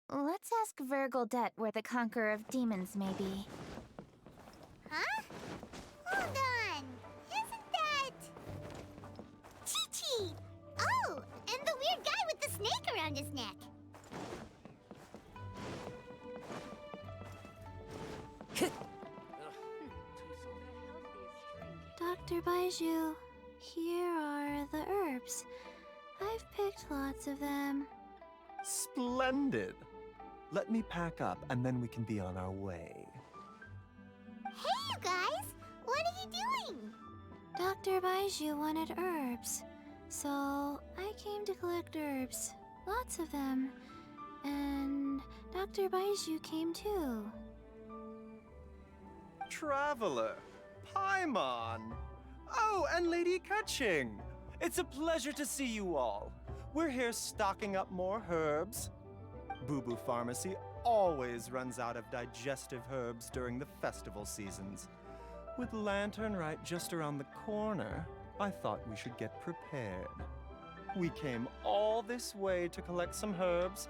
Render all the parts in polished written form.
Let's ask Vergoldet where the Conqueror of Demons may be. Huh? Hold on. Isn't that... Qingce! Oh, and the weird guy with the snake around his neck. Dr. Baiju, here are the herbs. I've picked lots of them. Splendid! Let me pack up and then we can be on our way. Hey, you guys! What are you doing? Dr. Baiju wanted herbs, so I came to collect herbs. Lots of them. And Dr. Baiju came too. Traveler! Paimon! Oh, and Lady Qingce! It's a pleasure to see you all. We're here stocking up more herbs. Boo Boo Pharmacy always runs out of digestive herbs during the festival seasons. With Lantern Rite just around the corner, I thought we should get prepared. We came all this way to collect some herbs,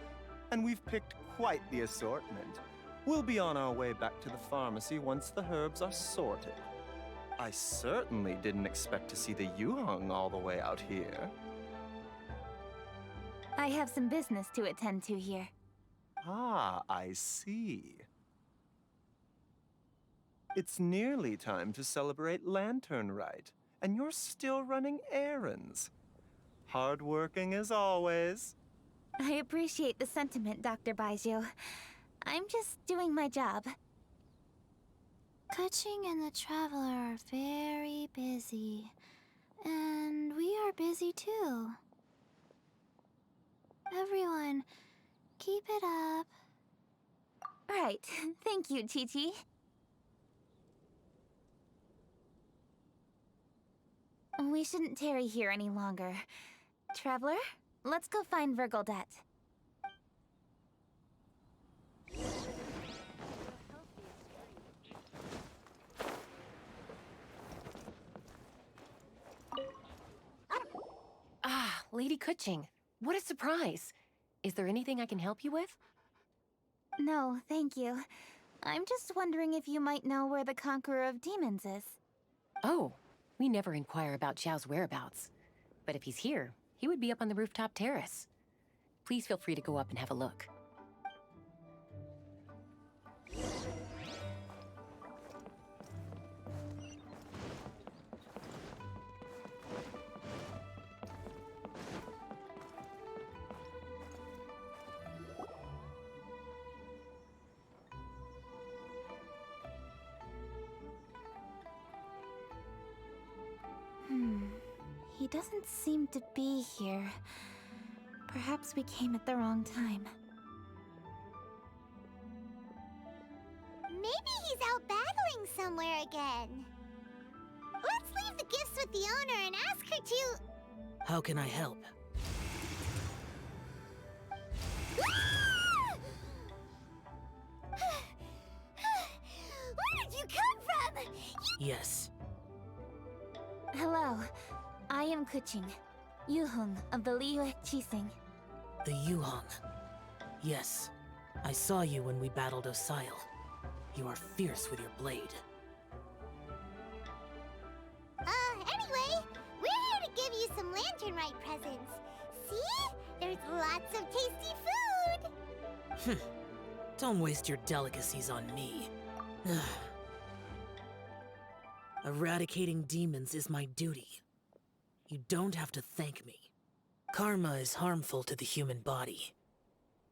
and we've picked quite the assortment. We'll be on our way back to the pharmacy once the herbs are sorted. I certainly didn't expect to see the Yuheng all the way out here. I have some business to attend to here. Ah, I see. It's nearly time to celebrate Lantern Rite, and you're still running errands. Hardworking as always. I appreciate the sentiment, Dr. Baiju. I'm just doing my job. Qingce and the Traveler are very busy. And we are busy too. Everyone, keep it up. Right. Thank you, Qingce. We shouldn't tarry here any longer. Traveler, let's go find Vergoldet. Ah, Lady Qingce. What a surprise! Is there anything I can help you with? No, thank you. I'm just wondering if you might know where the Conqueror of Demons is. Oh, we never inquire about Xiao's whereabouts. But if he's here, he would be up on the rooftop terrace. Please feel free to go up and have a look. He doesn't seem to be here. Perhaps we came at the wrong time. Maybe he's out battling somewhere again. Let's leave the gifts with the owner and ask her to... How can I help? Where did you come from? Yes. Hello, I am Qingce, Yuheng of the Liyue Qixing. The Yuheng. Yes. I saw you when we battled Osile. You are fierce with your blade. Anyway, we're here to give you some Lantern Rite presents. See? There's lots of tasty food! Don't waste your delicacies on me. Eradicating demons is my duty. You don't have to thank me. Karma is harmful to the human body,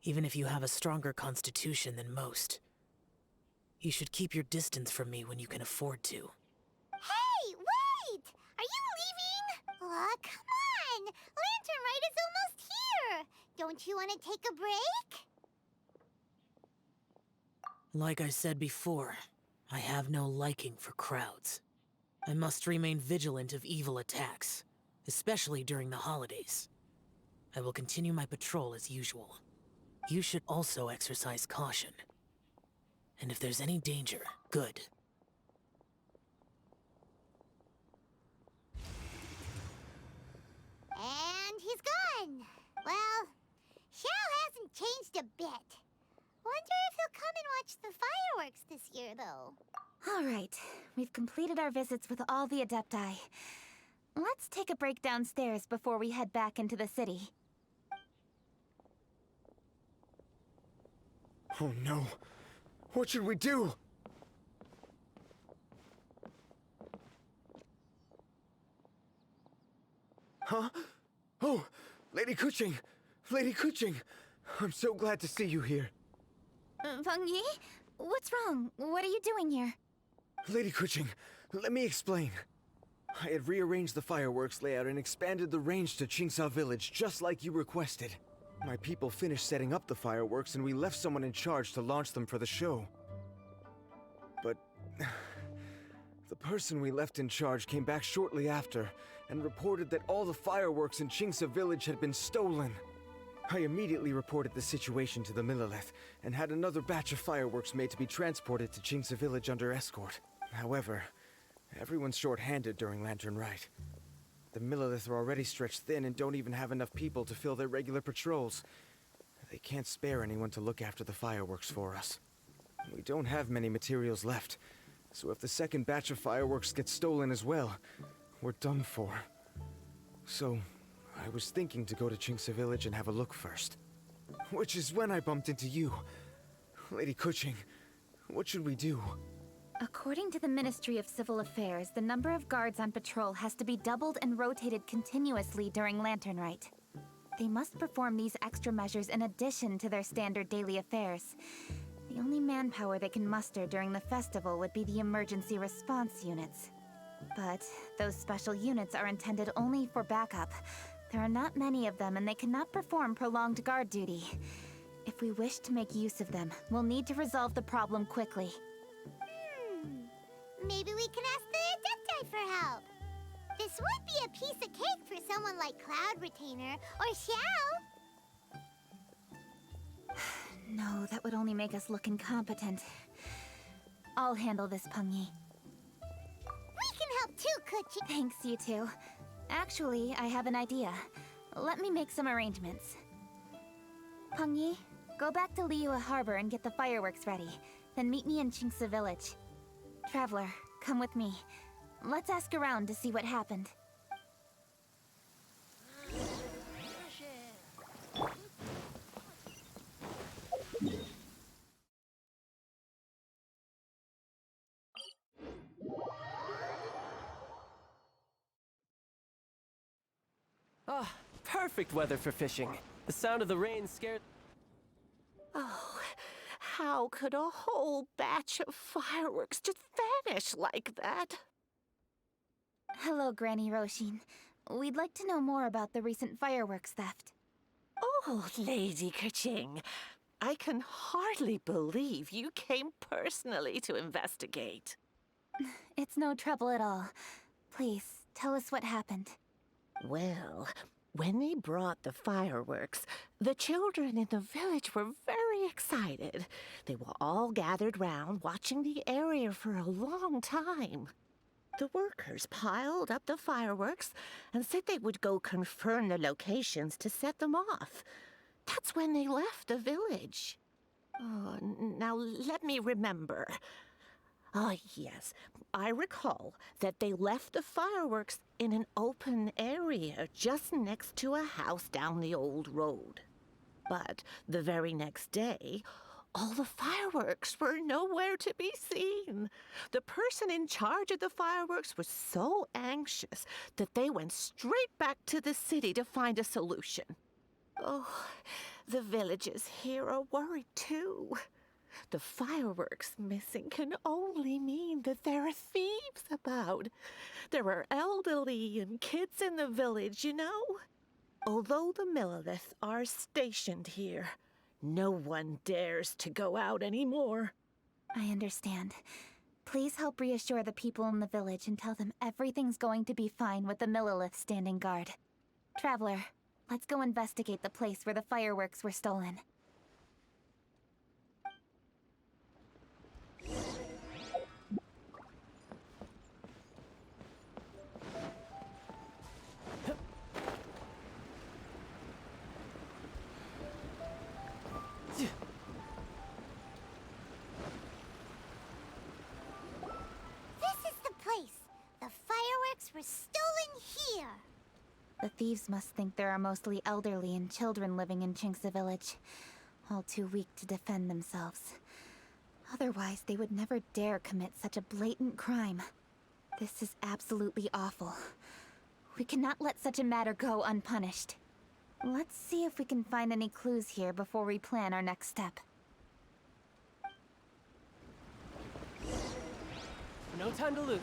even if you have a stronger constitution than most. You should keep your distance from me when you can afford to. Hey, wait! Are you leaving? Aw, come on! Lantern Rite is almost here! Don't you want to take a break? Like I said before, I have no liking for crowds. I must remain vigilant of evil attacks, especially during the holidays. I will continue my patrol as usual. You should also exercise caution. And if there's any danger, good. And he's gone. Well, Xiao hasn't changed a bit. Wonder if he'll come and watch the fireworks this year, though. All right, we've completed our visits with all the Adepti. Let's take a break downstairs before we head back into the city. Oh no. What should we do? Huh? Oh, Lady Qingce! Lady Qingce! I'm so glad to see you here. Feng Yi? What's wrong? What are you doing here? Lady Qingce, let me explain. I had rearranged the fireworks layout and expanded the range to Qingce village, just like you requested. My people finished setting up the fireworks and we left someone in charge to launch them for the show. But the person we left in charge came back shortly after and reported that all the fireworks in Qingce village had been stolen. I immediately reported the situation to the Millelith and had another batch of fireworks made to be transported to Qingce village under escort. However, everyone's short-handed during Lantern Rite. The Millelith are already stretched thin and don't even have enough people to fill their regular patrols. They can't spare anyone to look after the fireworks for us. We don't have many materials left, so if the second batch of fireworks gets stolen as well, we're done for. So, I was thinking to go to Qingce village and have a look first. Which is when I bumped into you. Lady Qingce, what should we do? According to the Ministry of Civil Affairs, the number of guards on patrol has to be doubled and rotated continuously during Lantern Rite. They must perform these extra measures in addition to their standard daily affairs. The only manpower they can muster during the festival would be the emergency response units. But those special units are intended only for backup. There are not many of them and they cannot perform prolonged guard duty. If we wish to make use of them, we'll need to resolve the problem quickly. Maybe we can ask the Adepti for help. This would be a piece of cake for someone like Cloud Retainer or Xiao. No, that would only make us look incompetent. I'll handle this, Peng Yi. We can help too, Qingce. Thanks, you two. Actually, I have an idea. Let me make some arrangements. Peng Yi, go back to Liyue Harbor and get the fireworks ready. Then meet me in Qingce village. Traveler, come with me. Let's ask around to see what happened. Ah, perfect weather for fishing. The sound of the rain scared... Oh, how could a whole batch of fireworks just vanish like that? Hello, Granny Roshin. We'd like to know more about the recent fireworks theft. Oh, Lady Qingce, I can hardly believe you came personally to investigate. It's no trouble at all. Please, tell us what happened. Well, when they brought the fireworks, the children in the village were very excited. They were all gathered round, watching the area for a long time. The workers piled up the fireworks and said they would go confirm the locations to set them off. That's when they left the village. Oh, now let me remember. Ah, yes. I recall that they left the fireworks in an open area just next to a house down the old road. But the very next day, all the fireworks were nowhere to be seen. The person in charge of the fireworks was so anxious that they went straight back to the city to find a solution. Oh, the villagers here are worried too. The fireworks missing can only mean that there are thieves about. There are elderly and kids in the village, you know. Although the Millelith are stationed here, no one dares to go out anymore. I understand. Please help reassure the people in the village and tell them everything's going to be fine with the Millelith standing guard. Traveler, let's go investigate the place where the fireworks were stolen. stolen here. The thieves must think there are mostly elderly and children living in Qingce village, all too weak to defend themselves. Otherwise, they would never dare commit such a blatant crime. This is absolutely awful. We cannot let such a matter go unpunished. Let's see if we can find any clues here before we plan our next step. No time to lose.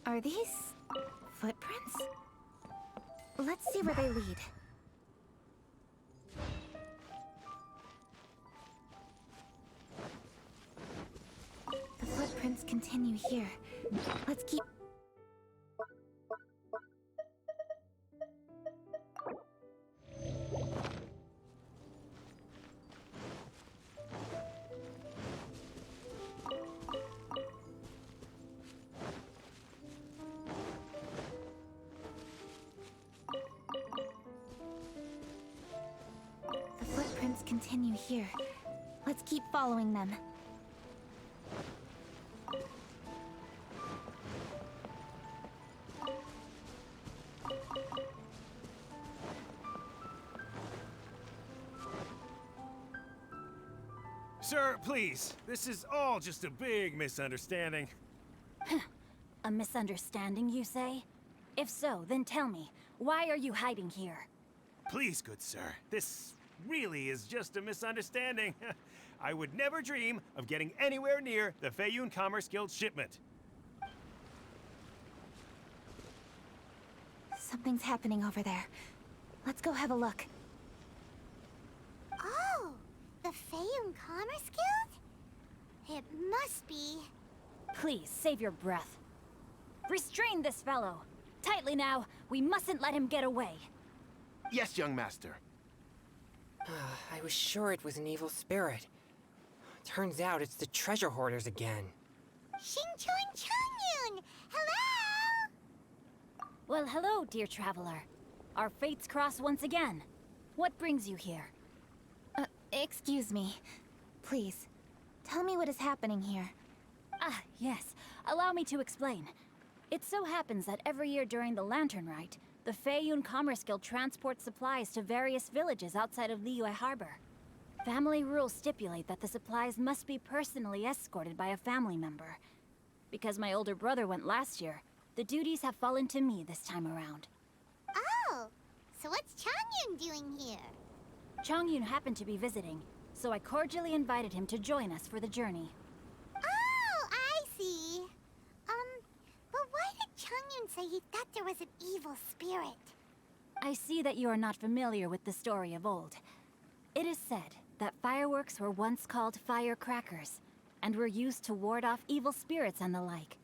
Are these footprints? Let's see where they lead. The footprints continue here. Let's keep... The footprints continue here. Let's keep following them. Sir, please. This is all just a big misunderstanding. A misunderstanding, you say? If so, then tell me, why are you hiding here? Please, good sir. This really is just a misunderstanding. I would never dream of getting anywhere near the Feiyun Commerce Guild shipment. Something's happening over there. Let's go have a look. Oh, the Feiyun Commerce Guild? It must be. Please, save your breath. Restrain this fellow. Tightly now, we mustn't let him get away. Yes, young master. I was sure it was an evil spirit. Turns out it's the treasure hoarders again. Xingqiu and Changyun! Hello! Well, hello, dear traveler. Our fates cross once again. What brings you here? Excuse me. Please, tell me what is happening here. Ah, yes. Allow me to explain. It so happens that every year during the Lantern Rite, the Feiyun Commerce Guild transports supplies to various villages outside of Liyue Harbor. Family rules stipulate that the supplies must be personally escorted by a family member. Because my older brother went last year, the duties have fallen to me this time around. Oh, so what's Changyun doing here? Changyun happened to be visiting, so I cordially invited him to join us for the journey. Oh, I see. But why did Changyun say he thought there was an evil spirit? I see that you are not familiar with the story of old. It is said that fireworks were once called firecrackers, and were used to ward off evil spirits and the like.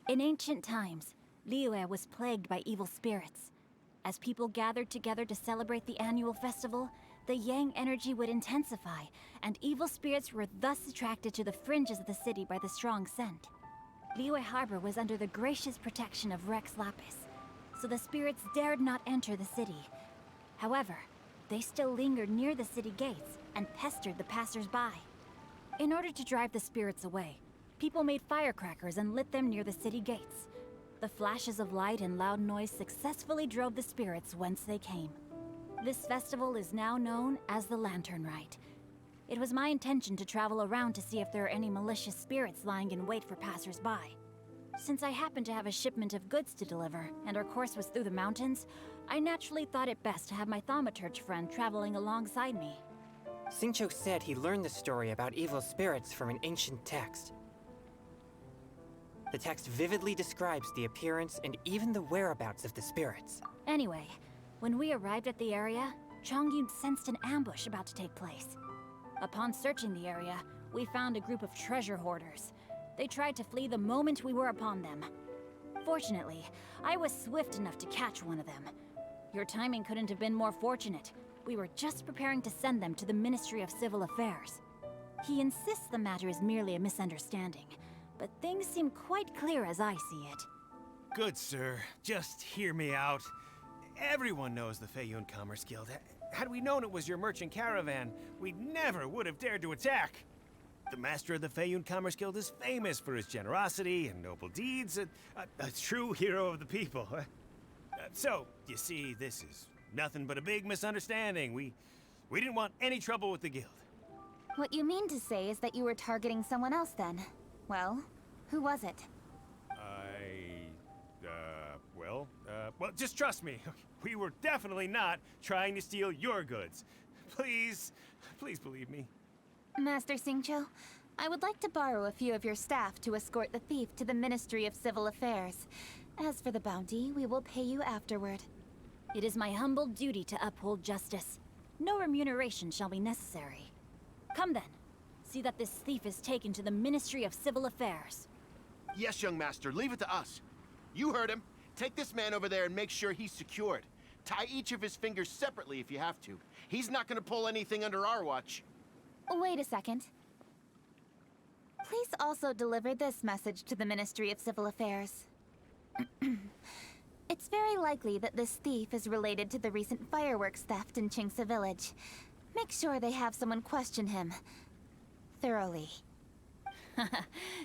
In ancient times, Liyue was plagued by evil spirits. As people gathered together to celebrate the annual festival, the yang energy would intensify, and evil spirits were thus attracted to the fringes of the city by the strong scent. Liyue Harbor was under the gracious protection of Rex Lapis, so the spirits dared not enter the city. However, they still lingered near the city gates and pestered the passers-by. In order to drive the spirits away, people made firecrackers and lit them near the city gates. The flashes of light and loud noise successfully drove the spirits whence they came. This festival is now known as the Lantern Rite. It was my intention to travel around to see if there are any malicious spirits lying in wait for passers-by. Since I happened to have a shipment of goods to deliver, and our course was through the mountains, I naturally thought it best to have my thaumaturge friend traveling alongside me. Qingce said he learned the story about evil spirits from an ancient text. The text vividly describes the appearance and even the whereabouts of the spirits. Anyway, when we arrived at the area, Changyun sensed an ambush about to take place. Upon searching the area, we found a group of treasure hoarders. They tried to flee the moment we were upon them. Fortunately, I was swift enough to catch one of them. Your timing couldn't have been more fortunate. We were just preparing to send them to the Ministry of Civil Affairs. He insists the matter is merely a misunderstanding, but things seem quite clear as I see it. Good sir, just hear me out. Everyone knows the Feiyun Commerce Guild. Had we known it was your merchant caravan, we never would have dared to attack. The master of the Feiyun Commerce Guild is famous for his generosity and noble deeds, a true hero of the people. So, you see, this is nothing but a big misunderstanding. We didn't want any trouble with the guild. What you mean to say is that you were targeting someone else then? Well, who was it? Well, just trust me. We were definitely not trying to steal your goods. Please believe me. Master Qingce, I would like to borrow a few of your staff to escort the thief to the Ministry of Civil Affairs. As for the bounty, we will pay you afterward. It is my humble duty to uphold justice. No remuneration shall be necessary. Come then. See that this thief is taken to the Ministry of Civil Affairs. Yes, young master, leave it to us. You heard him. Take this man over there and make sure he's secured. Tie each of his fingers separately if you have to. He's not gonna pull anything under our watch. Wait a second. Please also deliver this message to the Ministry of Civil Affairs. It's very likely that this thief is related to the recent fireworks theft in Qingce village. Make sure they have someone question him thoroughly.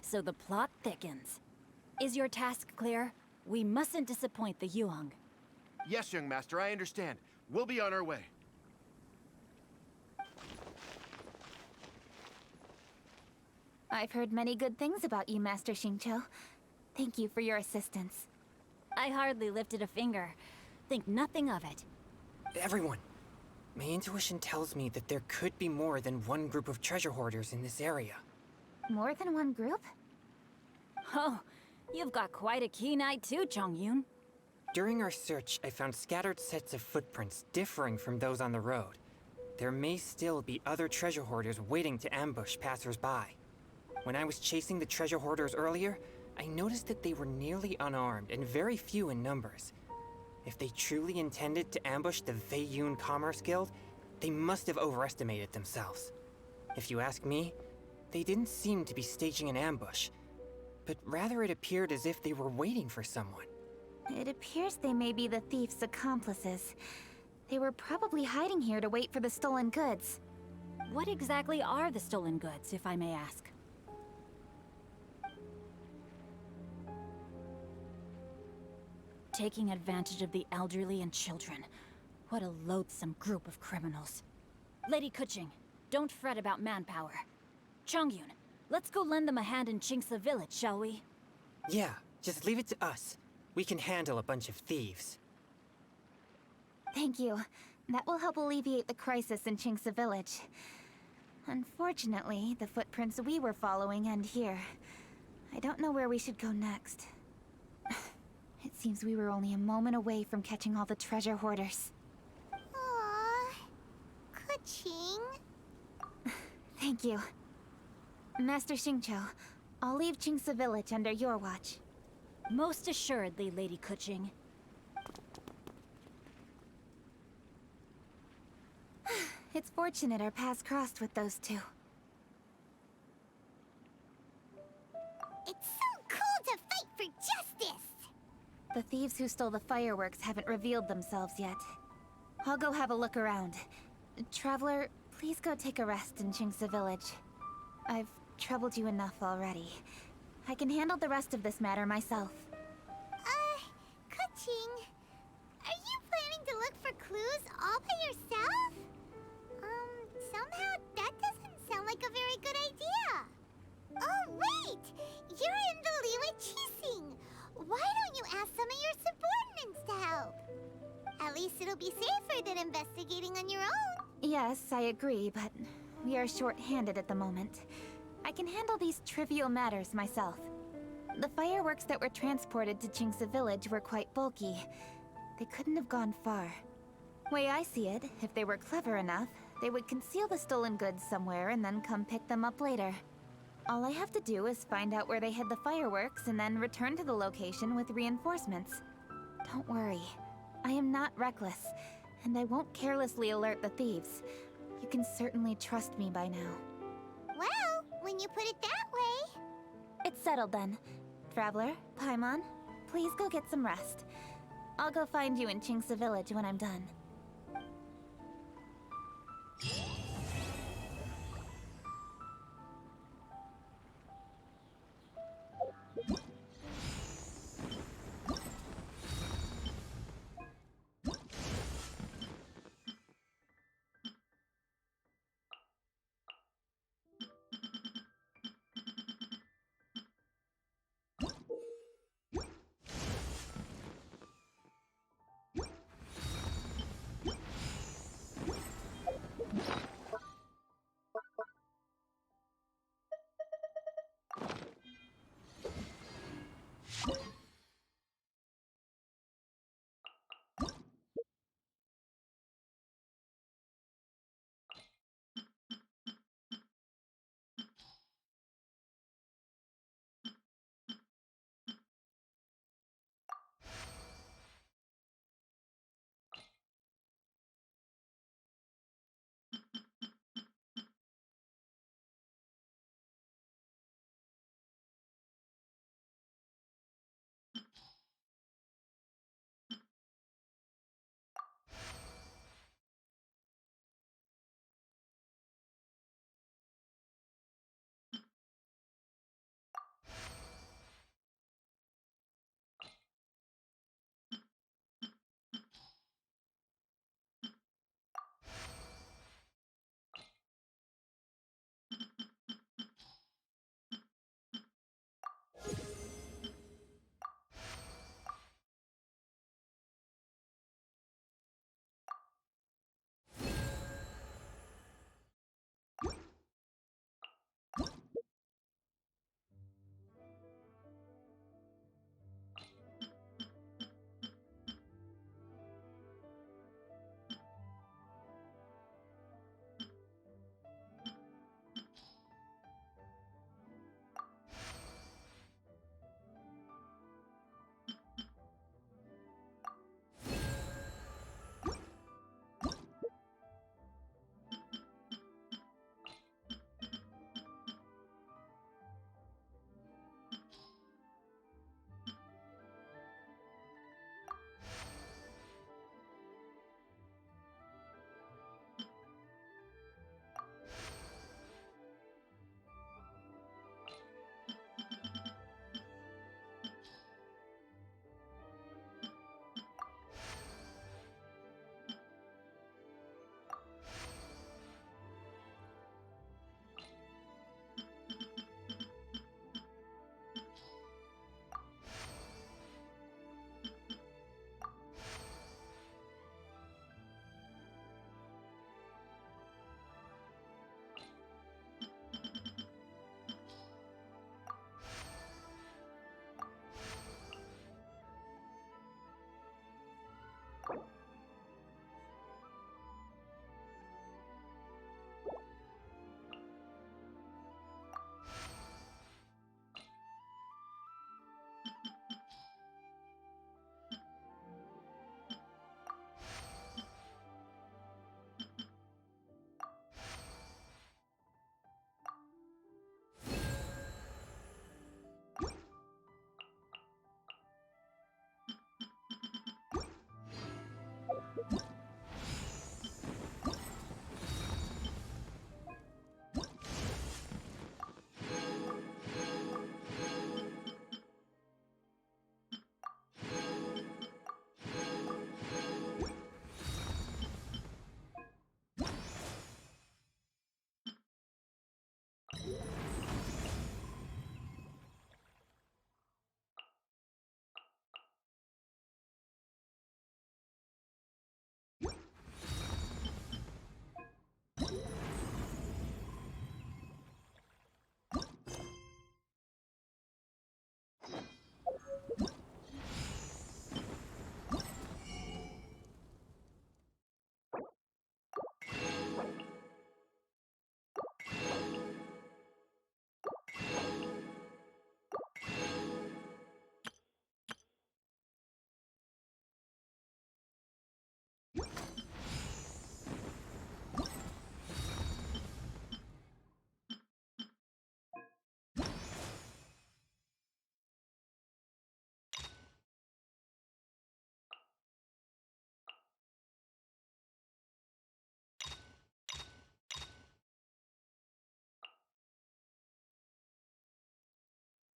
So the plot thickens. Is your task clear? We mustn't disappoint the Yuang. Yes, young master, I understand. We'll be on our way. I've heard many good things about you, Master Qingce. Thank you for your assistance. I hardly lifted a finger. Think nothing of it. Everyone, my intuition tells me that there could be more than one group of treasure hoarders in this area. More than one group? Oh, you've got quite a keen eye too, Chongyun. During our search, I found scattered sets of footprints differing from those on the road. There may still be other treasure hoarders waiting to ambush passers-by. When I was chasing the treasure hoarders earlier, I noticed that they were nearly unarmed and very few in numbers. If they truly intended to ambush the Feiyun Commerce Guild, they must have overestimated themselves. If you ask me, they didn't seem to be staging an ambush, but rather it appeared as if they were waiting for someone. It appears they may be the thief's accomplices. They were probably hiding here to wait for the stolen goods. What exactly are the stolen goods, if I may ask? Taking advantage of the elderly and children. What a loathsome group of criminals. Lady Qingce, don't fret about manpower. Chongyun, let's go lend them a hand in Qingce village, shall we? Yeah, just leave it to us. We can handle a bunch of thieves. Thank you. That will help alleviate the crisis in Qingce village. Unfortunately, the footprints we were following end here. I don't know where we should go next. It seems we were only a moment away from catching all the treasure hoarders. Aww. Qingce. Thank you. Master Qingce, I'll leave Qingce village under your watch. Most assuredly, Lady Qingce. It's fortunate our paths crossed with those two. It's so cool to fight for justice! The thieves who stole the fireworks haven't revealed themselves yet. I'll go have a look around. Traveler, please go take a rest in Qingce village. I've troubled you enough already. I can handle the rest of this matter myself. Qingce, are you planning to look for clues all by yourself? Somehow that doesn't sound like a very good idea. Oh, wait! You're in the Liwa Qixing. Why don't you ask some of your subordinates to help? At least it'll be safer than investigating on your own. Yes, I agree, but we are short-handed at the moment. I can handle these trivial matters myself. The fireworks that were transported to Qingce village were quite bulky. They couldn't have gone far. Way I see it, if they were clever enough, they would conceal the stolen goods somewhere and then come pick them up later. All I have to do is find out where they hid the fireworks and then return to the location with reinforcements. Don't worry. I am not reckless, and I won't carelessly alert the thieves. You can certainly trust me by now. Well, when you put it that way... It's settled then. Traveler, Paimon, please go get some rest. I'll go find you in Qingce village when I'm done.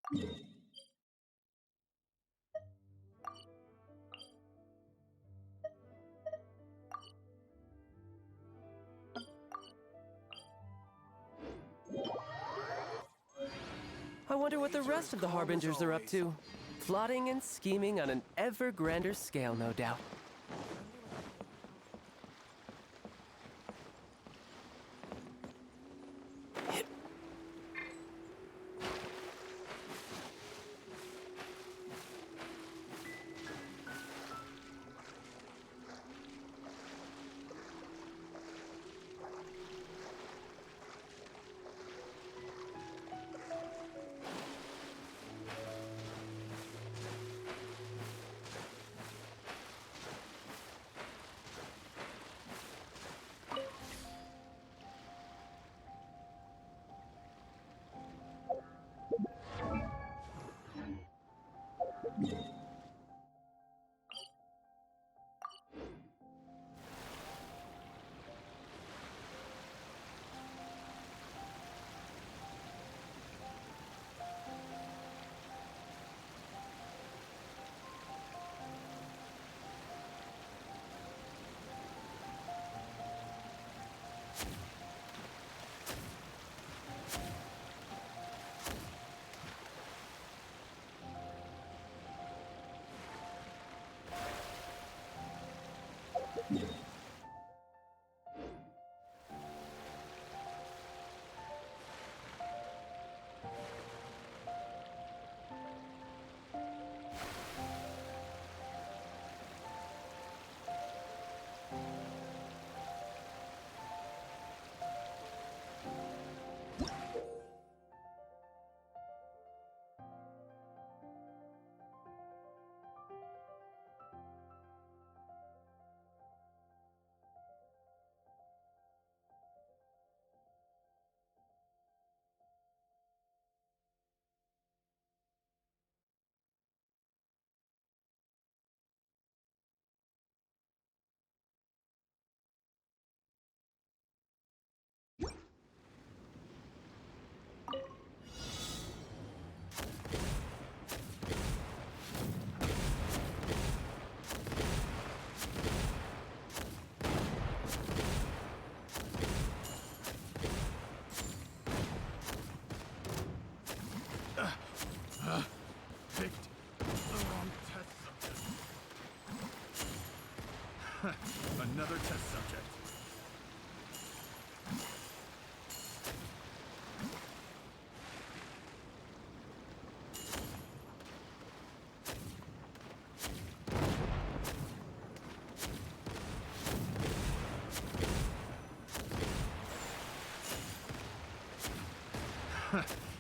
I wonder what the rest of the Harbingers are up to. Plotting and scheming on an ever grander scale, no doubt. Picked the wrong test subject. Another test subject.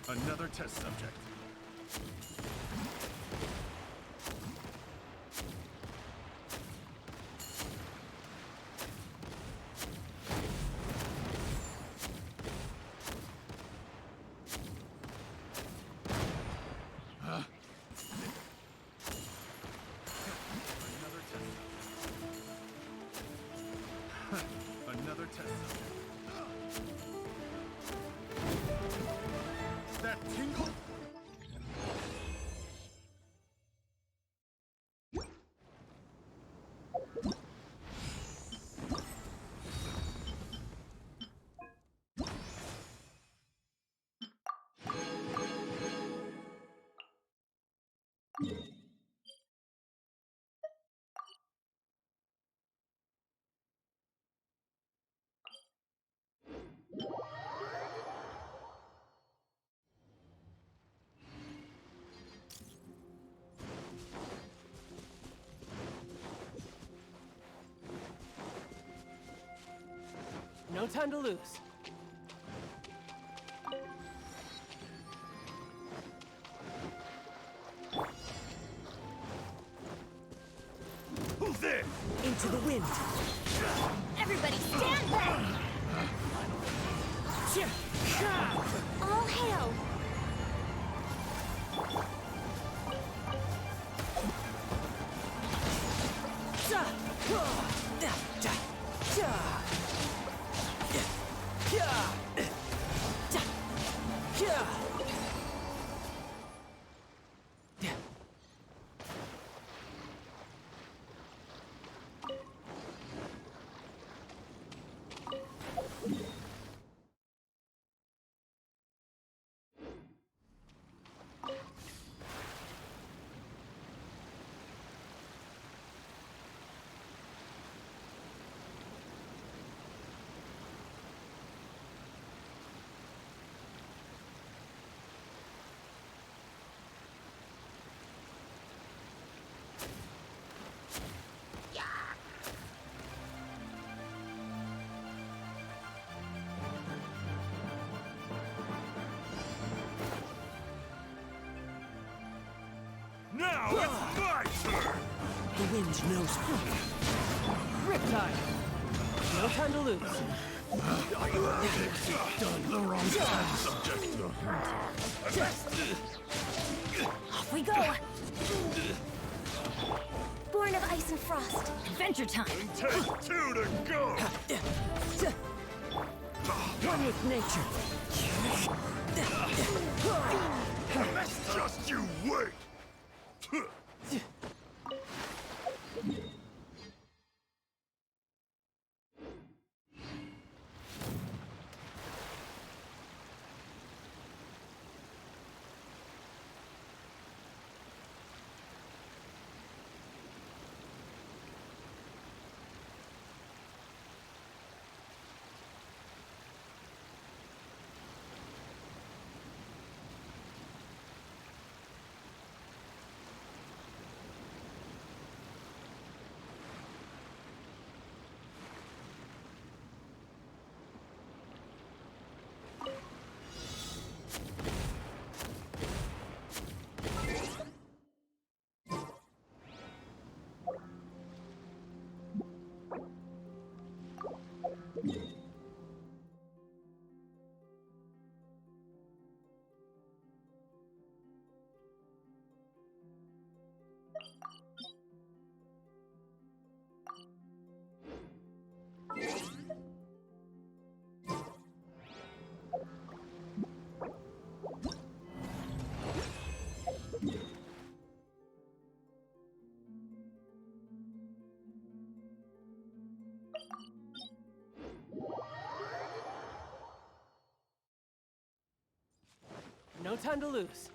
Another test subject. Another test subject. That tingle? No time to lose. Who's there? Into the wind. Everybody stand back! All hail! Now it's my turn! The wind knows me. Riptide! No time to lose. Done the wrong test subject. Off we go! Born of ice and frost. Adventure time! Take 2 to go! One with nature. Just you wait! No time to lose.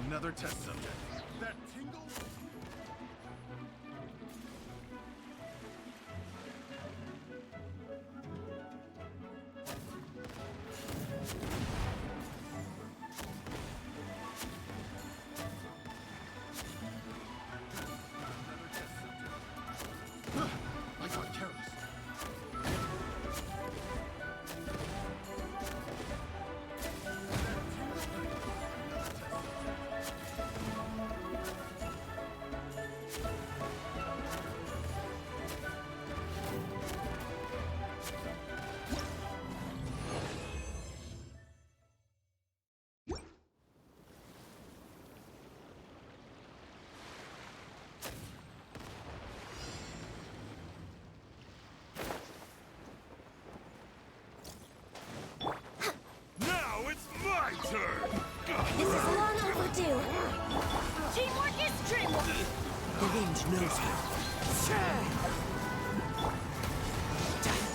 Another test subject. That tingle? I got careless. This is long overdue. Teamwork is dreamwork. The wind knows me.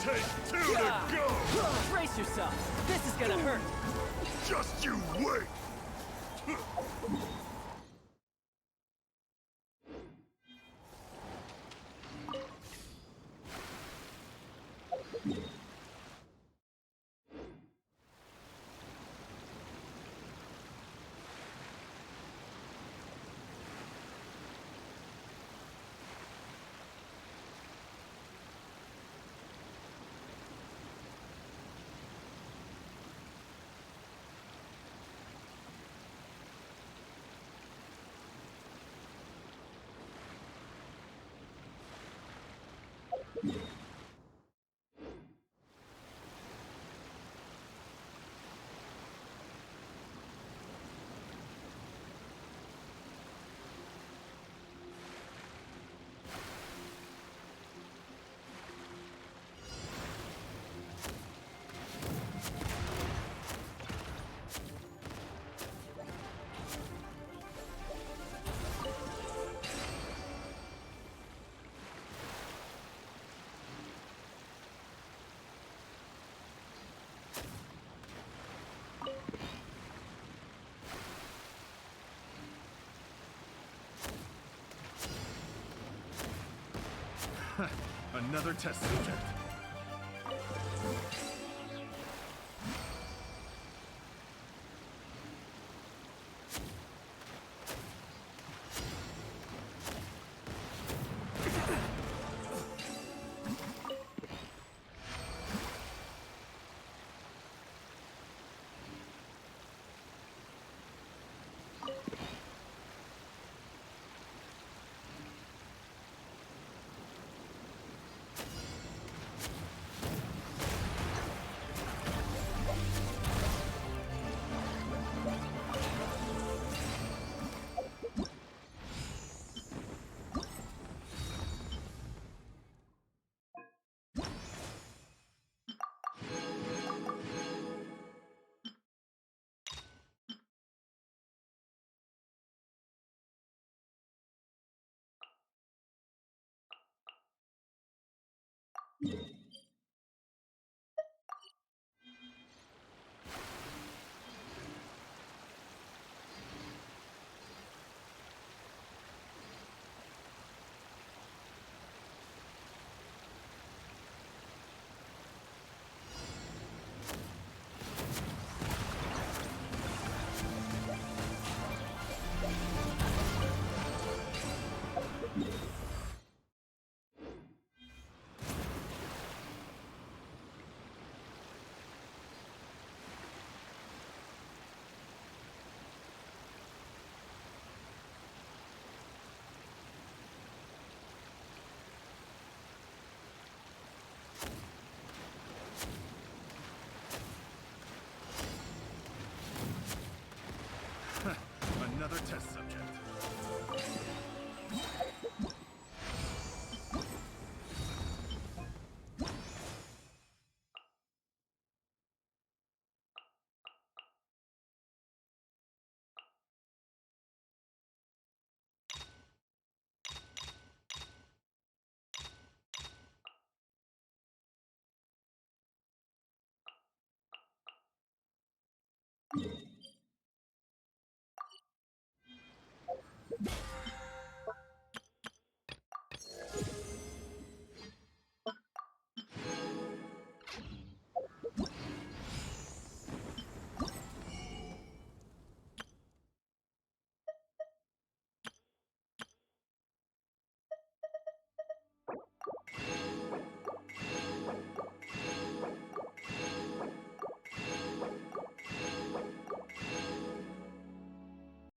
Take 2 to go! Brace yourself. This is gonna hurt. Just you wait! Another test subject.